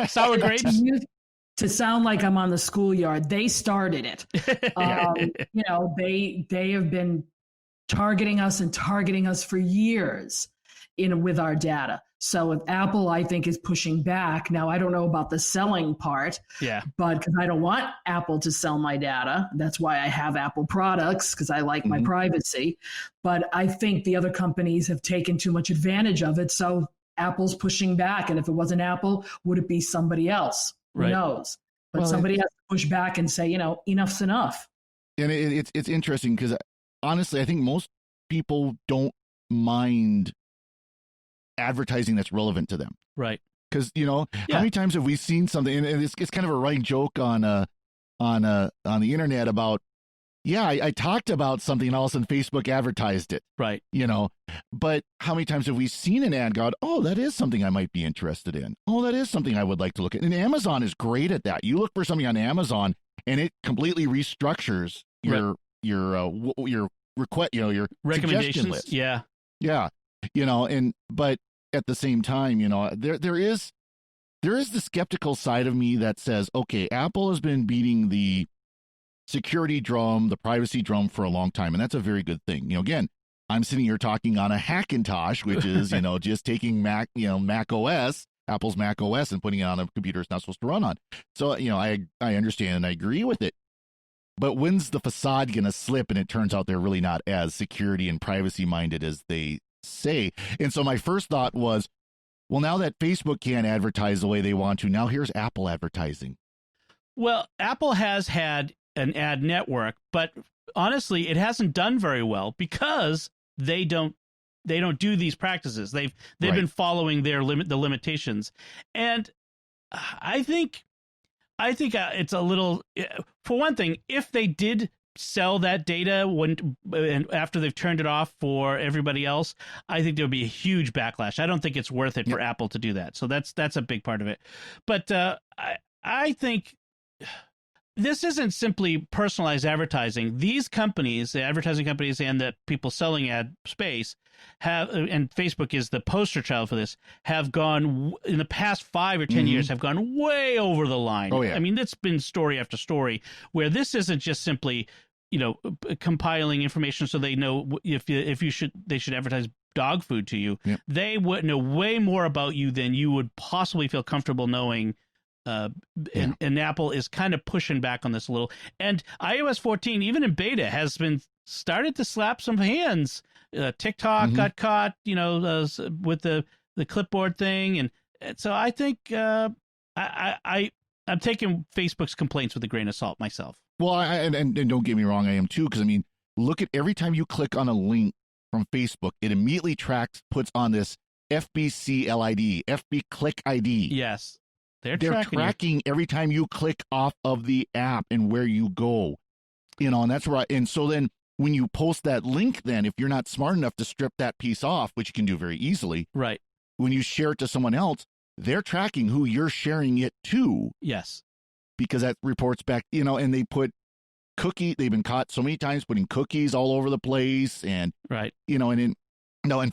sour grapes? To sound like I'm on the schoolyard, they started it. They have been targeting us for years with our data. So if Apple, I think, is pushing back now, I don't know about the selling part. But because I don't want Apple to sell my data, that's why I have Apple products because I like my privacy. But I think the other companies have taken too much advantage of it. So Apple's pushing back, and if it wasn't Apple, would it be somebody else? Who knows? But somebody has to push back and say, enough's enough. And it's interesting because honestly, I think most people don't mind advertising that's relevant to them. Right. Because, how many times have we seen something, and it's kind of a running joke on the internet about, I talked about something and all of a sudden Facebook advertised it. Right. But how many times have we seen an ad gone, oh, that is something I might be interested in. Oh, that is something I would like to look at. And Amazon is great at that. You look for something on Amazon and it completely restructures your request, your recommendations list. Yeah. But at the same time, there is the skeptical side of me that says, okay, Apple has been beating the security drum, the privacy drum for a long time, and that's a very good thing. Again, I'm sitting here talking on a Hackintosh, which is just taking Mac OS, Apple's Mac OS, and putting it on a computer it's not supposed to run on. So I understand and I agree with it. But when's the facade going to slip and it turns out they're really not as security and privacy minded as they say? And so my first thought was, well, now that Facebook can't advertise the way they want to, now here's Apple advertising. Well, Apple has had an ad network, but honestly, it hasn't done very well because they don't do these practices. They've been following the limitations, and I think it's a little. For one thing, if they did sell that data and after they've turned it off for everybody else, I think there would be a huge backlash. I don't think it's worth it for Apple to do that. So that's a big part of it. But I think this isn't simply personalized advertising. These companies, the advertising companies and the people selling ad space and Facebook is the poster child for this, have gone in the past 5 or 10 years, have gone way over the line. Oh, yeah. I mean, it's been story after story where this isn't just simply, compiling information so they know they should advertise dog food to you. Yep. They would know way more about you than you would possibly feel comfortable knowing. And Apple is kind of pushing back on this a little. And iOS 14, even in beta, has been started to slap some hands. TikTok got caught, with the clipboard thing, and so I think I'm taking Facebook's complaints with a grain of salt myself. Well, and don't get me wrong, I am too, because look at every time you click on a link from Facebook, it immediately puts on this FBCLID, FB click ID. Yes. They're tracking every time you click off of the app and where you go, and that's right. And so then when you post that link, then if you're not smart enough to strip that piece off, which you can do very easily, right? When you share it to someone else, they're tracking who you're sharing it to. Yes. Because that reports back, and they put they've been caught so many times putting cookies all over the place. And, right. And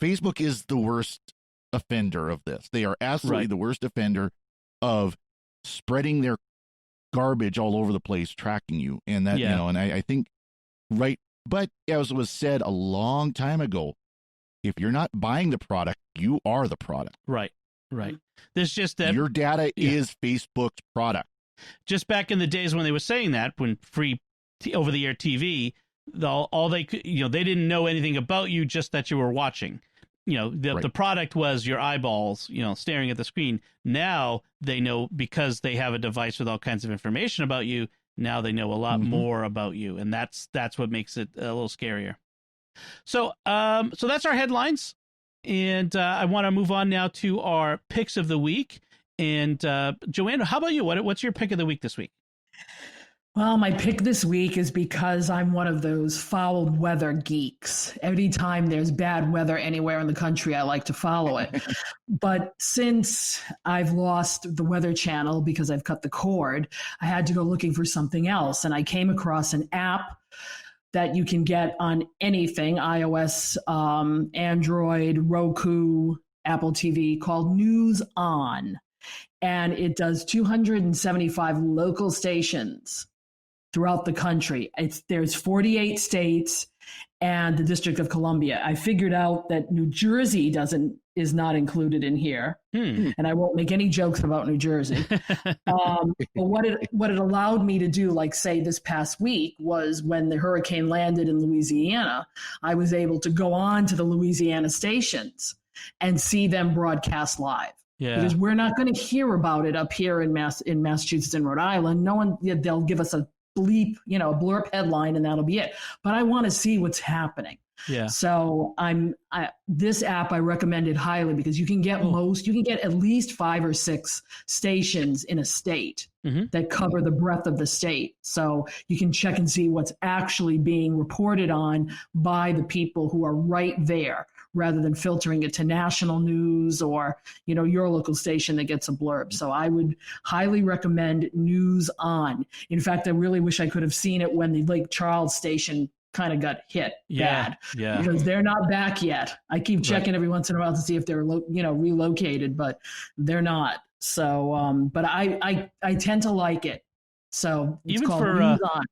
Facebook is the worst offender of this. They are absolutely the worst offender of spreading their garbage all over the place, tracking you. And that, and I think, but as was said a long time ago, if you're not buying the product, you are the product. Right. There's just that your data is Facebook's product. Just back in the days when they were saying that, when free over-the-air TV, all they could, they didn't know anything about you, just that you were watching. The product was your eyeballs, staring at the screen. Now they know, because they have a device with all kinds of information about you. Now they know a lot more about you, and that's what makes it a little scarier. So that's our headlines, and I want to move on now to our picks of the week. And Joanne, how about you? What's your pick of the week this week? Well, my pick this week is because I'm one of those foul weather geeks. Anytime there's bad weather anywhere in the country, I like to follow it. But since I've lost the Weather Channel because I've cut the cord, I had to go looking for something else. And I came across an app that you can get on anything, iOS, Android, Roku, Apple TV, called News On. And it does 275 local stations throughout the country. There's 48 states and the District of Columbia. I figured out that New Jersey is not included in here, and I won't make any jokes about New Jersey. But what it allowed me to do, like say this past week, was when the hurricane landed in Louisiana, I was able to go on to the Louisiana stations and see them broadcast live. Yeah. Because we're not going to hear about it up here in Massachusetts and Rhode Island. No one, they'll give us a bleep, a blurb headline, and that'll be it. But I want to see what's happening. Yeah. So this app I recommend it highly, because you can get at least 5 or 6 stations in a state that cover the breadth of the state. So you can check and see what's actually being reported on by the people who are right there, rather than filtering it to national news or, your local station that gets a blurb. So I would highly recommend News On. In fact, I really wish I could have seen it when the Lake Charles station kind of got hit bad, because they're not back yet. I keep checking every once in a while to see if they're, relocated, but they're not. So, but I tend to like it. So it's even called for News On.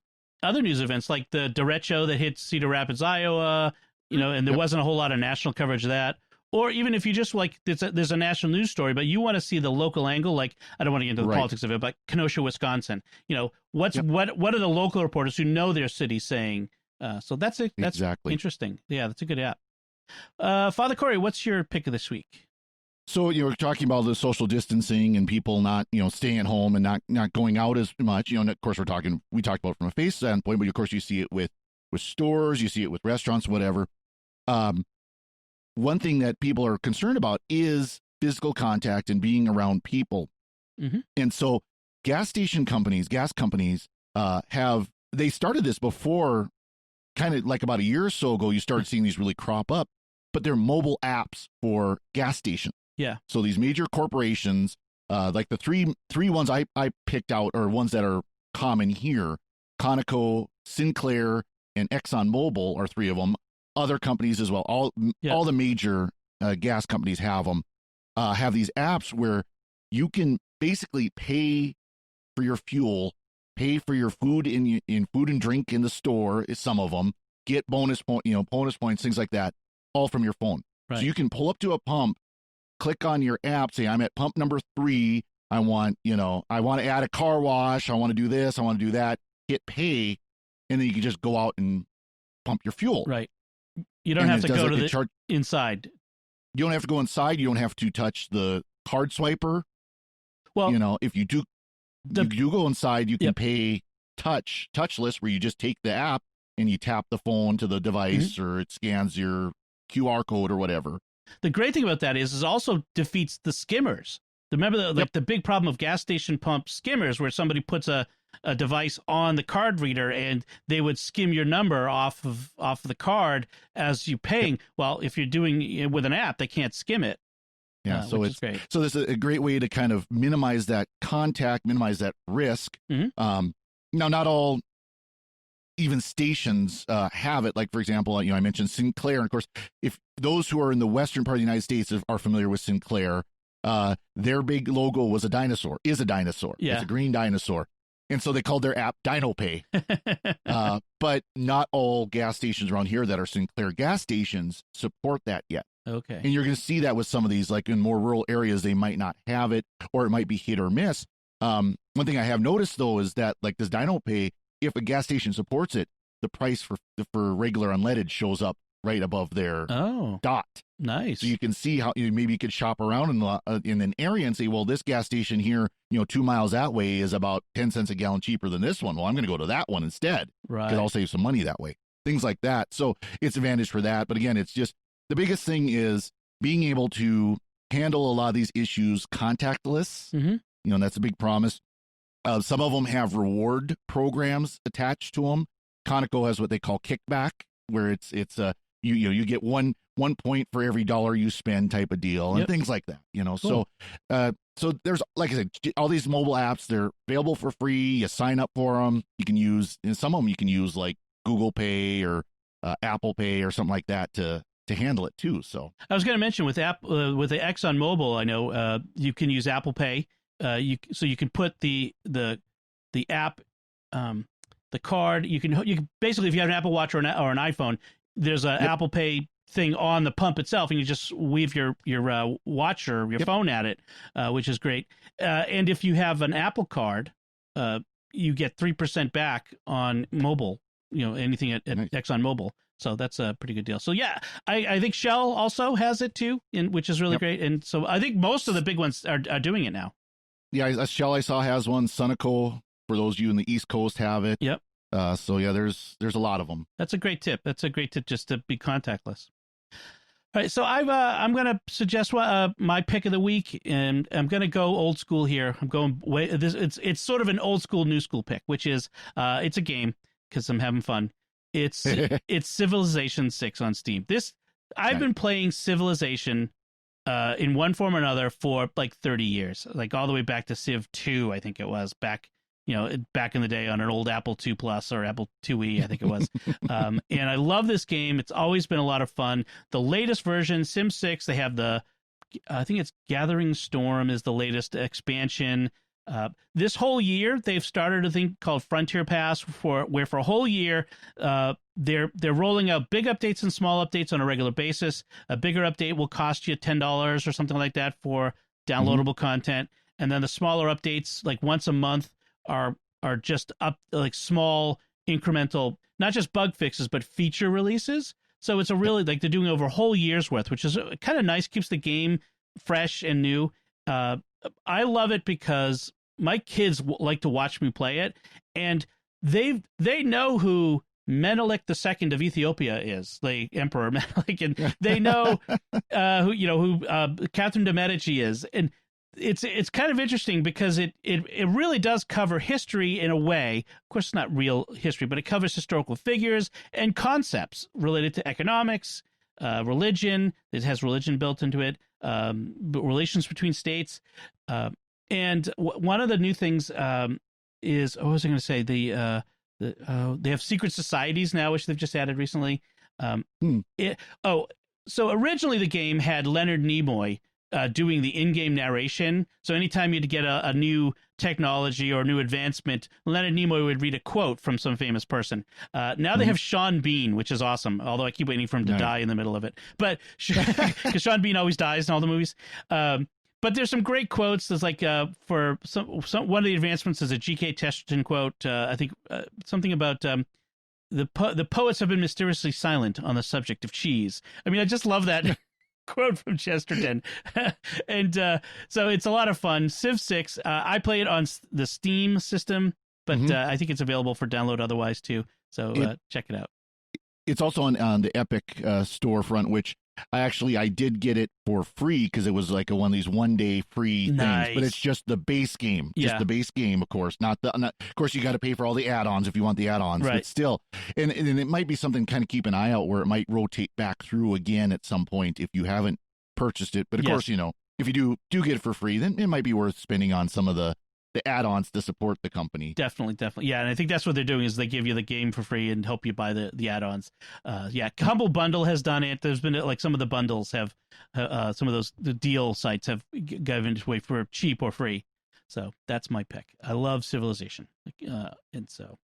Other news events like the derecho that hit Cedar Rapids, Iowa, and there wasn't a whole lot of national coverage of that. Or even if you just there's a national news story, but you want to see the local angle, like, I don't want to get into the politics of it, but Kenosha, Wisconsin, what are the local reporters who know their city saying? So that's exactly interesting. Yeah, that's a good app. Father Cory, what's your pick of this week? So you're talking about the social distancing and people not, staying at home and not going out as much. And of course, we talked about it from a face standpoint, but of course you see it with stores, you see it with restaurants, whatever. One thing that people are concerned about is physical contact and being around people. And so gas companies they started this before, kind of like about a year or so ago, you started seeing these really crop up, but they're mobile apps for gas stations. Yeah. So these major corporations, like the three ones I picked out are ones that are common here. Conoco, Sinclair, and ExxonMobil are 3 of them. Other companies as well. All the major gas companies have them. Have these apps where you can basically pay for your fuel, pay for your food in food and drink in the store. Is some of them get bonus points, things like that, all from your phone. Right. So you can pull up to a pump, click on your app, say I'm at pump number 3. I want to add a car wash. I want to do this. I want to do that. Hit pay, and then you can just go out and pump your fuel. Right. You don't have to go to the inside. You don't have to go inside. You don't have to touch the card swiper. Well, if you do go inside, you can pay touchless, where you just take the app and you tap the phone to the device, or it scans your QR code or whatever. The great thing about that is also defeats the skimmers. Remember the big problem of gas station pump skimmers, where somebody puts a device on the card reader and they would skim your number off the card as you paying. Well, if you're doing it with an app, they can't skim it. Yeah. So which it's is great. so this is a great way to kind of minimize that contact, minimize that risk. Mm-hmm. Now, not all even stations have it. Like, for example, I mentioned Sinclair. And of course, if those who are in the western part of the United States are familiar with Sinclair, their big logo is a dinosaur. Yeah. It's a green dinosaur. And so they called their app DinoPay. But not all gas stations around here that are Sinclair gas stations support that yet. Okay. And you're going to see that with some of these, like in more rural areas, they might not have it, or it might be hit or miss. One thing I have noticed, though, is that like this DinoPay, if a gas station supports it, the price for regular unleaded shows up right above their dot. Nice. So you can see how maybe you could shop around in an area and say, well, this gas station here, 2 miles that way is about 10 cents a gallon cheaper than this one. Well, I'm going to go to that one instead. Right. Because I'll save some money that way. Things like that. So it's advantage for that. But again, it's just the biggest thing is being able to handle a lot of these issues contactless. Mm-hmm. That's a big promise. Some of them have reward programs attached to them. Conoco has what they call kickback, where it's you get one point for every dollar you spend type of deal, and things like that. Cool. So there's, like I said, all these mobile apps. They're available for free. You sign up for them. You can use, and some of them you can use like Google Pay or Apple Pay or something like that to handle it too. So I was going to mention with the Exxon Mobil, I know you can use Apple Pay. You can put the app, the card. You can basically, if you have an Apple Watch or an iPhone, there's an Apple Pay thing on the pump itself, and you just weave your watch or your phone at it, which is great. And if you have an Apple card, you get 3% back on mobile. Anything at nice. Exxon Mobil. So that's a pretty good deal. So yeah, I think Shell also has it too, which is really great. And so I think most of the big ones are doing it now. Yeah, Shell I saw has one. Sunoco, for those of you in the East Coast, have it. Yep. So yeah, there's a lot of them. That's a great tip. Just to be contactless. All right, so I'm going to suggest my pick of the week, and I'm going to go old school here. I'm going it's sort of an old school, new school pick, which is it's a game because I'm having fun. It's Civilization 6 on Steam. I've been playing Civilization in one form or another for like 30 years, like all the way back to Civ 2, I think it was, back in the day on an old Apple II Plus or Apple IIe, I think it was. And I love this game. It's always been a lot of fun. The latest version, Sim 6, they have I think it's Gathering Storm is the latest expansion. This whole year, they've started a thing called Frontier Pass, where for a whole year, they're rolling out big updates and small updates on a regular basis. A bigger update will cost you $10 or something like that for downloadable content, and then the smaller updates, like once a month, are just up, like small incremental, not just bug fixes, but feature releases. So it's a really, like, they're doing over a whole year's worth, which is kind of nice, keeps the game fresh and new. I love it because my kids like to watch me play it, and they know who Menelik II of Ethiopia is, the Emperor Menelik, and they know who Catherine de' Medici is, and it's kind of interesting because it really does cover history in a way. Of course, it's not real history, but it covers historical figures and concepts related to economics, religion. It has religion built into it, relations between states. And one of the new things is, what was I going to say? They have secret societies now, which they've just added recently. So originally the game had Leonard Nimoy doing the in-game narration. So anytime you'd get a new technology or new advancement, Leonard Nimoy would read a quote from some famous person. Now they have Sean Bean, which is awesome, although I keep waiting for him to die in the middle of it. But because Sean Bean always dies in all the movies. But there's some great quotes. There's like for some one of the advancements is a G.K. Chesterton quote. I think something about the poets have been mysteriously silent on the subject of cheese. I mean, I just love that quote from Chesterton. And so it's a lot of fun. Civ 6, I play it on the Steam system, but I think it's available for download otherwise too. So check it out. It's also on the Epic storefront, which I did get it for free because it was like one of these one-day free things. But it's just the base game, the base game, of course. Of course, you got to pay for all the add-ons if you want the add-ons. Right. But still, and it might be something kind of keep an eye out where it might rotate back through again at some point if you haven't purchased it. But of course, if you do get it for free, then it might be worth spending on some of the add-ons to support the company. Definitely. Yeah, and I think that's what they're doing is they give you the game for free and help you buy the add-ons. Humble Bundle has done it. There's been like some of the bundles have some of the deal sites have given it away for cheap or free. So that's my pick. I love Civilization, and so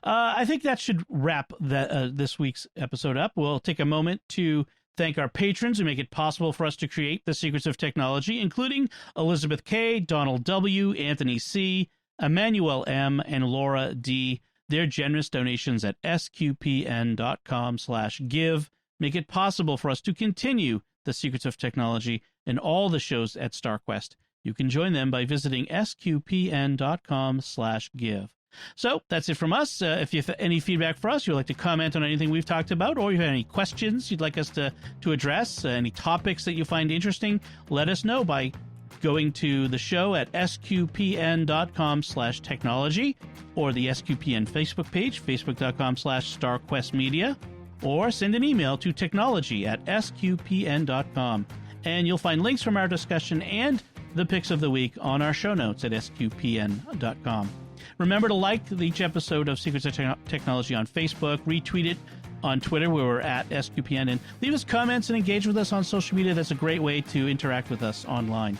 I think that should wrap this week's episode up. We'll take a moment to thank our patrons who make it possible for us to create The Secrets of Technology, including Elizabeth K., Donald W., Anthony C., Emmanuel M., and Laura D. Their generous donations at sqpn.com/give make it possible for us to continue The Secrets of Technology and all the shows at StarQuest. You can join them by visiting sqpn.com/give. So that's it from us. If you have any feedback for us, you'd like to comment on anything we've talked about, or you have any questions you'd like us to address, any topics that you find interesting, let us know by going to the show at sqpn.com/technology, or the SQPN Facebook page, facebook.com/StarQuestMedia, or send an email to technology@sqpn.com. And you'll find links from our discussion and the picks of the week on our show notes at sqpn.com. Remember to like each episode of Secrets of Technology on Facebook, retweet it on Twitter, where we're at SQPN, and leave us comments and engage with us on social media. That's a great way to interact with us online.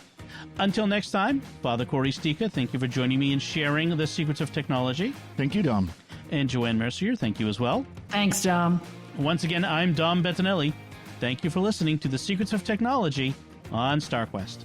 Until next time, Father Cory Sticha, thank you for joining me and sharing the Secrets of Technology. Thank you, Dom. And Joanne Mercier, thank you as well. Thanks, Dom. Once again, I'm Dom Bettinelli. Thank you for listening to the Secrets of Technology on StarQuest.